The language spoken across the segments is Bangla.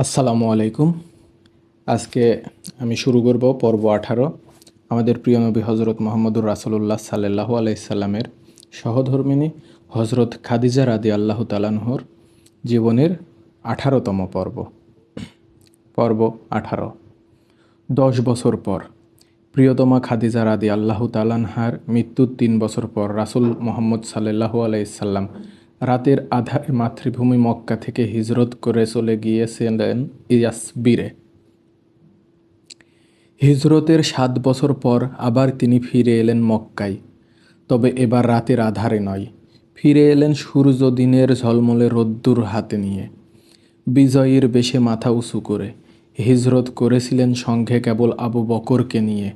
আসসালামু আলাইকুম। আজকে আমি শুরু করব পর্ব 18। আমাদের প্রিয় নবী হজরত মোহাম্মদুর রাসূলুল্লাহ সাল্লাল্লাহু আলাইহি সাল্লামের সহধর্মিণী হজরত খাদিজা রাদিয়াল্লাহু তাআলার জীবনের 18তম পর্ব। পর্ব 18। 10 বছর পর। প্রিয়তমা খাদিজা রাদিয়াল্লাহু তাআলার মৃত্যুর 3 বছর পর রাসূল মুহাম্মদ সাল্লাল্লাহু আলাইহি সাল্লাম রাতের আধারে মাতৃভূমি মক্কা থেকে হিজরত করে চলে গিয়েছিলেন ইয়াসরিবে। হিজরতের 7 বছর পর আবার তিনি ফিরে এলেন মক্কায়। তবে এবার রাতের আঁধারে নয়, ফিরে এলেন সূর্য দিনের ঝলমলে রোদ্দুর হাতে নিয়ে, বিজয়ীর বেশে মাথা উঁচু করে। হিজরত করেছিলেন সঙ্গে কেবল আবু বকরকে নিয়ে,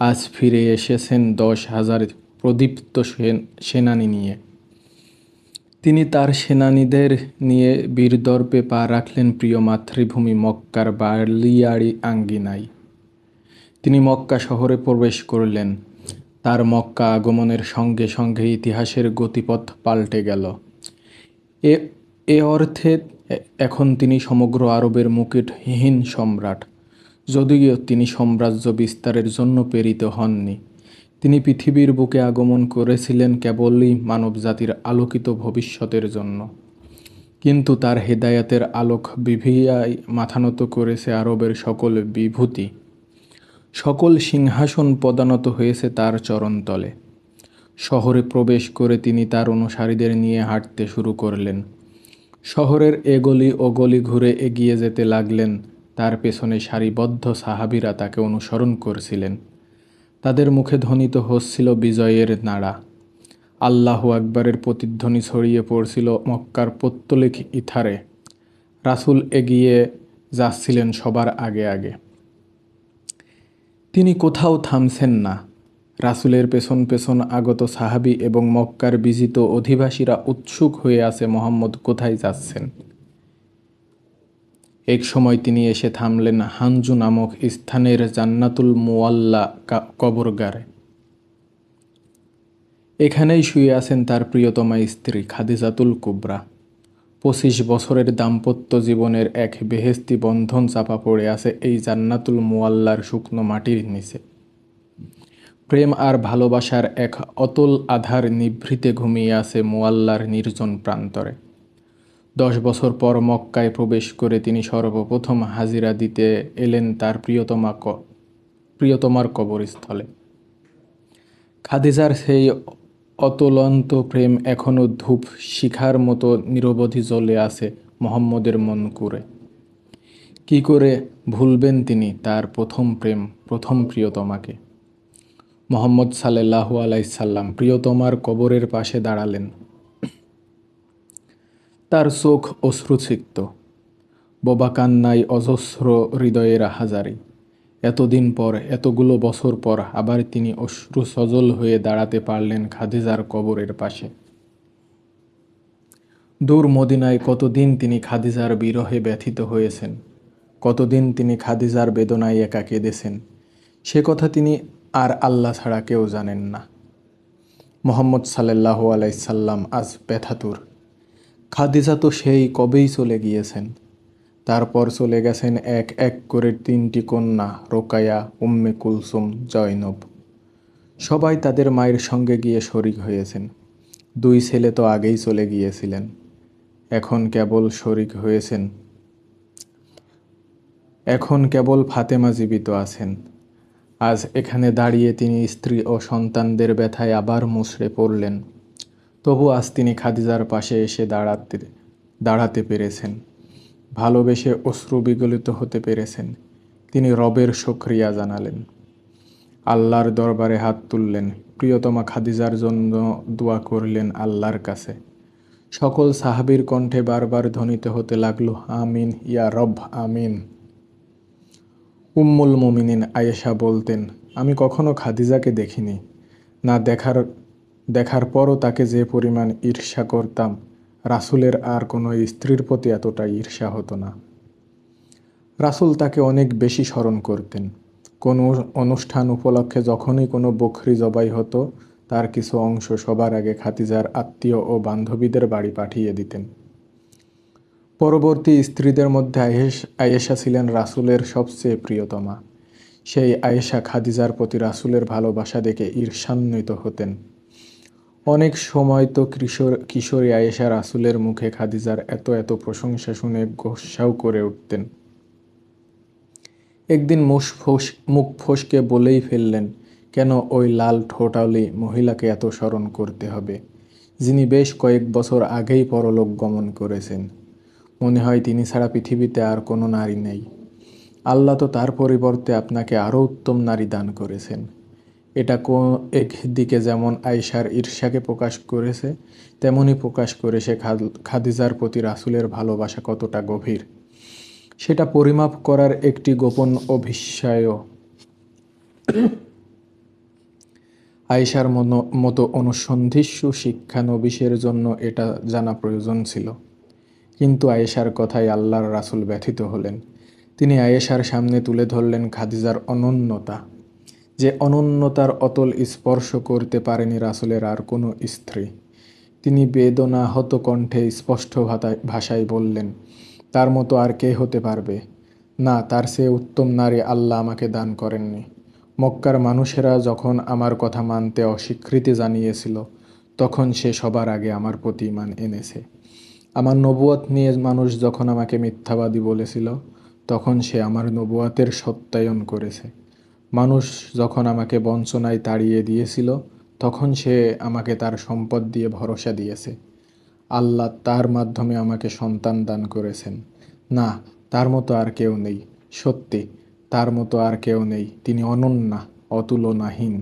আজ ফিরে এসেছেন 10,000 প্রদীপ্ত সেনানী নিয়ে। তিনি তার সেনানীদের নিয়ে বীরদর্পে পা রাখলেন প্রিয় মাতৃভূমি মক্কার বালিয়াড়ি আঙ্গিনায়। তিনি মক্কা শহরে প্রবেশ করলেন। তার মক্কা আগমনের সঙ্গে সঙ্গে ইতিহাসের গতিপথ পাল্টে গেল। এ এ অর্থে এখন তিনি সমগ্র আরবের মুকুটহীন সম্রাট। যদিও তিনি সাম্রাজ্য বিস্তারের জন্য প্রেরিত হননি, তিনি পৃথিবীর বুকে আগমন করেছিলেন কেবলই মানবজাতির আলোকিত ভবিষ্যতের জন্য। কিন্তু তার হেদায়েতের আলোক বিভিয়ায় মাথানত করেছে আরবের সকল বিভূতি। সকল সিংহাসন পদানত হয়েছে তার চরণতলে। শহরে প্রবেশ করে তিনি তার অনুসারীদের নিয়ে হাঁটতে শুরু করলেন। শহরের এগলি ও গলি ঘুরে এগিয়ে যেতে লাগলেন। তার পেছনে সারিবদ্ধ সাহাবীরা তাকে অনুসরণ করছিলেন। তাদের মুখে ধ্বনিত হচ্ছিল বিজয়ের নাড়া। আল্লাহু আকবরের প্রতিধ্বনি ছড়িয়ে পড়ছিল মক্কার পৌত্তলিক ইথারে। রাসূল এগিয়ে যাচ্ছিলেন সবার আগে আগে। তিনি কোথাও থামছেন না। রাসূলের পেছন পেছন আগত সাহাবী এবং মক্কার বিজিত অধিবাসীরা উৎসুক হয়ে আছে মুহাম্মদ কোথায় যাচ্ছেন। এক সময় তিনি এসে থামলেন হানজু নামক স্থানের জান্নাতুল মুআল্লা কবরগারে। এখানেই শুয়ে আছেন তার প্রিয়তমা স্ত্রী খাদিজাতুল কুবরা। 25 বছরের দাম্পত্য জীবনের এক বেহেশতি বন্ধন চাপা পড়ে আছে এই জান্নাতুল মুআল্লার শুকনো মাটির নিচে। প্রেম আর ভালোবাসার এক অতল আধার নিভৃতে ঘুমিয়ে আছে মুআল্লার নির্জন প্রান্তরে। 10 বছর পর মক্কায় প্রবেশ করে তিনি সর্বপ্রথম হাজিরা দিতে এলেন তার প্রিয়তমার কবরস্থলে। খাদিজার সেই অতলন্ত প্রেম এখনো ধূপ শিখার মতো নিরবধি জ্বলে আছে মুহাম্মদের মন কুরে। কি করে ভুলবেন তিনি তার প্রথম প্রেম, প্রথম প্রিয়তমাকে। মুহাম্মদ সাল্লাল্লাহু আলাইহি সাল্লাম প্রিয়তমার কবরের পাশে দাঁড়ালেন। তার চোখ অশ্রুসিক্ত, বোবা কান্নায় অজস্র হৃদয়ের হাজারি। এতদিন পর, এতগুলো বছর পর আবার তিনি অশ্রু সজল হয়ে দাঁড়াতে পারলেন খাদিজার কবরের পাশে। দূর মদিনায় কতদিন তিনি খাদিজার বিরহে ব্যথিত হয়েছেন, কতদিন তিনি খাদিজার বেদনায় একা কেঁদেছেন, সে কথা তিনি আর আল্লাহ ছাড়া কেউ জানেন না। মুহাম্মদ সাল্লাল্লাহু আলাইহি সাল্লাম আজ ব্যথাতুর। খাদিজা তো সেই কবেই চলে গিয়েছেন। তারপর চলে গেছেন এক এক করে 3টি কন্যা, রোকায়া, উম্মে কুলসুম, জয়নব। সবাই তাদের মায়ের সঙ্গে গিয়ে শরিক হয়েছেন। 2 ছেলে তো আগেই চলে গিয়েছিলেন, এখন কেবল শরিক হয়েছেন। এখন কেবল ফাতেমা জীবিত আছেন। আজ এখানে দাঁড়িয়ে তিনি স্ত্রী ও সন্তানদের ব্যথায় আবার মুচড়ে পড়লেন। তবু আজ তিনি খাদিজার পাশে এসে দাঁড়াতে পেরেছেন, ভালোবেসে অশ্রু বিগলিত হতে পেরেছেন। তিনি রবের শুকরিয়া জানালেন, আল্লাহর দরবারে হাত তুললেন, প্রিয়তমা খাদিজার জন্য দোয়া করলেন আল্লাহর কাছে। সকল সাহাবীর কণ্ঠে বারবার ধ্বনিত হতে লাগলো, আমিন ইয়া রব, আমিন। উম্মুল মুমিনিন আয়েশা বলতেন, আমি কখনো খাদিজাকে দেখিনি, না দেখার পরও তাকে যে পরিমাণ ঈর্ষা করতাম, রাসূলের আর কোনো স্ত্রীর প্রতি এতটা ঈর্ষা হতো না। রাসূল তাকে অনেক বেশি স্মরণ করতেন। কোনো অনুষ্ঠান উপলক্ষে যখনই কোনো বকরি জবাই হতো, তার কিছু অংশ সবার আগে খাদিজার আত্মীয় ও বান্ধবীদের বাড়ি পাঠিয়ে দিতেন। পরবর্তী স্ত্রীদের মধ্যে আয়েশা ছিলেন রাসূলের সবচেয়ে প্রিয়তমা। সেই আয়েশা খাদিজার প্রতি রাসূলের ভালোবাসা দেখে ঈর্ষান্বিত হতেন। অনেক সময় তো কিশোরী আয়েশা রাসূলের মুখে খাদিজার এত এত প্রশংসা শুনে গোস্সাও করে উঠতেন। একদিন মুখ ফসকে বলেই ফেললেন, কেন ওই লাল ঠোঁটালি মহিলাকে এত স্মরণ করতে হবে, যিনি বেশ কয়েক বছর আগেই পরলোক গমন করেছেন। মনে হয় তিনি ছাড়া পৃথিবীতে আর কোনো নারী নেই। আল্লাহ তো তার পরিবর্তে আপনাকে আরও উত্তম নারী দান করেছেন। এটা একদিকে যেমন আয়েশার ঈর্ষাকে প্রকাশ করেছে, তেমনি প্রকাশ করেছে খাদিজার প্রতি রাসূলের ভালোবাসা কতটা গভীর, সেটা পরিমাপ করার একটি গোপন অভিসায়ও। আয়েশার মতো অনুসন্ধিৎসু শিক্ষানবিশের জন্য এটা জানা প্রয়োজন ছিল। কিন্তু আয়েশার কথায় আল্লাহর রাসূল ব্যথিত হলেন। তিনি আয়েশার সামনে তুলে ধরলেন খাদিজার অনন্যতা, যে অনন্যতার অতল স্পর্শ করতে পারেনি রাসূলের আর কোনো স্ত্রী। তিনি বেদনাহত কণ্ঠে স্পষ্ট ভাষায় বললেন, তার মতো আর কে হতে পারবে? না, তার চেয়ে উত্তম নারী আল্লাহ আমাকে দান করেননি। মক্কার মানুষেরা যখন আমার কথা মানতে অস্বীকৃতি জানিয়েছিল, তখন সে সবার আগে আমার প্রতি ঈমান এনেছে। আমার নবুয়ত নিয়ে মানুষ যখন আমাকে মিথ্যাবাদী বলেছিল, তখন সে আমার নবুয়তের সত্যায়ন করেছে। মানুষ যখন আমাকে বঞ্চনায় তাড়িয়ে দিয়েছিল, তখন সে আমাকে তার সম্পদ দিয়ে ভরসা দিয়েছে। আল্লাহ তার মাধ্যমে আমাকে সন্তান দান করেছেন। না, তার মতো আর কেউ নেই। সত্যি, তার মতো আর কেউ নেই। তিনি অনন্যা, অতুলনাহীন।